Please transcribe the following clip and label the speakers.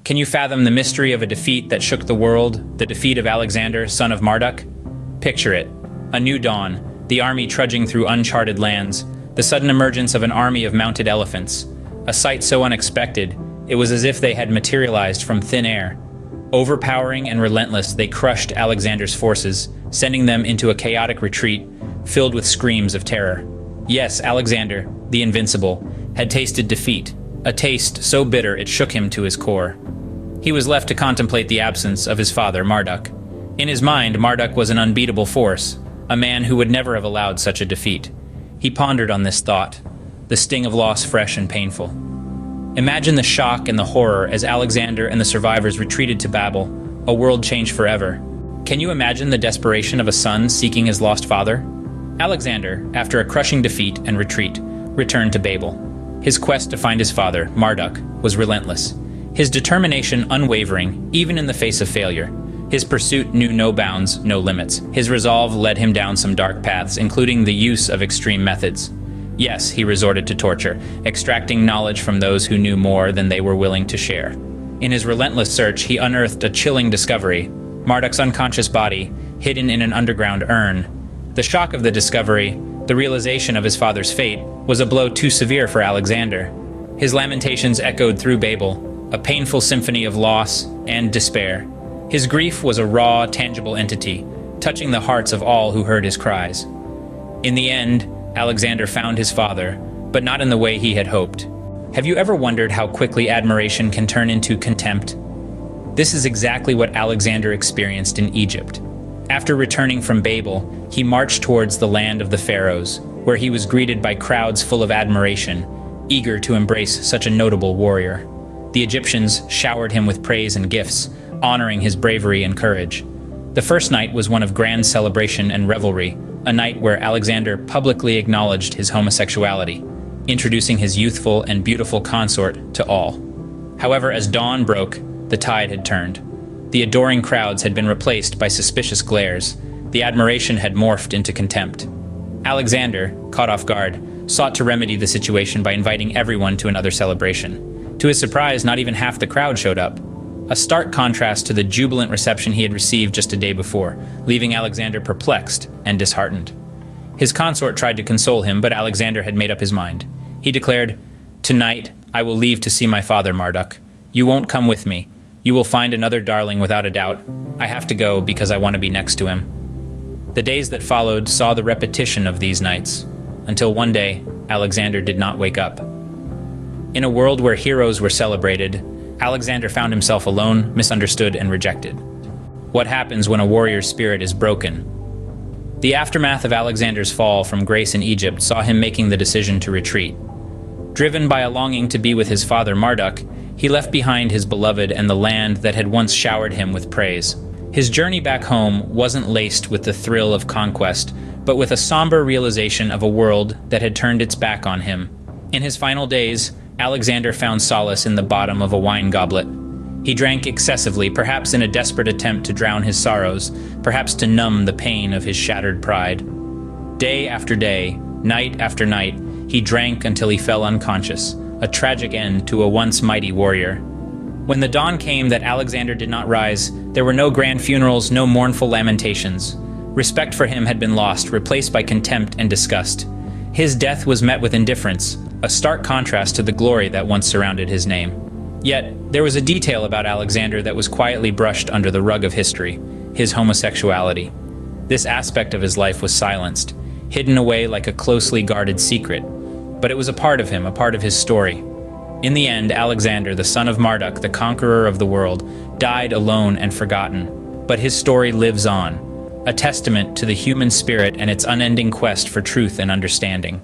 Speaker 1: Can you fathom the mystery of a defeat that shook the world, the defeat of Alexander, son of Marduk? Picture it. A new dawn, the army trudging through uncharted lands, the sudden emergence of an army of mounted elephants. A sight so unexpected, it was as if they had materialized from thin air. Overpowering and relentless, they crushed Alexander's forces, sending them into a chaotic retreat filled with screams of terror. Yes, Alexander, the invincible, had tasted defeat, a taste so bitter it shook him to his core. He was left to contemplate the absence of his father, Marduk. In his mind, Marduk was an unbeatable force, a man who would never have allowed such a defeat. He pondered on this thought, the sting of loss fresh and painful. Imagine the shock and the horror as Alexander and the survivors retreated to Babel, a world changed forever. Can you imagine the desperation of a son seeking his lost father? Alexander, after a crushing defeat and retreat, returned to Babel. His quest to find his father, Marduk, was relentless. His determination unwavering, even in the face of failure. His pursuit knew no bounds, no limits. His resolve led him down some dark paths, including the use of extreme methods. Yes, he resorted to torture, extracting knowledge from those who knew more than they were willing to share. In his relentless search, he unearthed a chilling discovery: Marduk's unconscious body, hidden in an underground urn. The shock of the discovery, the realization of his father's fate, was a blow too severe for Alexander. His lamentations echoed through Babel, a painful symphony of loss and despair. His grief was a raw, tangible entity, touching the hearts of all who heard his cries. In the end, Alexander found his father, but not in the way he had hoped. Have you ever wondered how quickly admiration can turn into contempt? This is exactly what Alexander experienced in Egypt. After returning from Babel, he marched towards the land of the pharaohs, where he was greeted by crowds full of admiration, eager to embrace such a notable warrior. The Egyptians showered him with praise and gifts, honoring his bravery and courage. The first night was one of grand celebration and revelry, a night where Alexander publicly acknowledged his homosexuality, introducing his youthful and beautiful consort to all. However, as dawn broke, the tide had turned. The adoring crowds had been replaced by suspicious glares. The admiration had morphed into contempt. Alexander, caught off guard, sought to remedy the situation by inviting everyone to another celebration. To his surprise, not even half the crowd showed up. A stark contrast to the jubilant reception he had received just a day before, leaving Alexander perplexed and disheartened. His consort tried to console him, but Alexander had made up his mind. He declared, "Tonight, I will leave to see my father, Marduk. You won't come with me. You will find another darling without a doubt. I have to go because I want to be next to him." The days that followed saw the repetition of these nights, until one day, Alexander did not wake up. In a world where heroes were celebrated, Alexander found himself alone, misunderstood, and rejected. What happens when a warrior's spirit is broken? The aftermath of Alexander's fall from grace in Egypt saw him making the decision to retreat. Driven by a longing to be with his father Marduk, he left behind his beloved and the land that had once showered him with praise. His journey back home wasn't laced with the thrill of conquest, but with a somber realization of a world that had turned its back on him. In his final days, Alexander found solace in the bottom of a wine goblet. He drank excessively, perhaps in a desperate attempt to drown his sorrows, perhaps to numb the pain of his shattered pride. Day after day, night after night, he drank until he fell unconscious, a tragic end to a once mighty warrior. When the dawn came that Alexander did not rise, there were no grand funerals, no mournful lamentations. Respect for him had been lost, replaced by contempt and disgust. His death was met with indifference, a stark contrast to the glory that once surrounded his name. Yet, there was a detail about Alexander that was quietly brushed under the rug of history: his homosexuality. This aspect of his life was silenced, hidden away like a closely guarded secret. But it was a part of him, a part of his story. In the end, Alexander, the son of Marduk, the conqueror of the world, died alone and forgotten. But his story lives on, a testament to the human spirit and its unending quest for truth and understanding.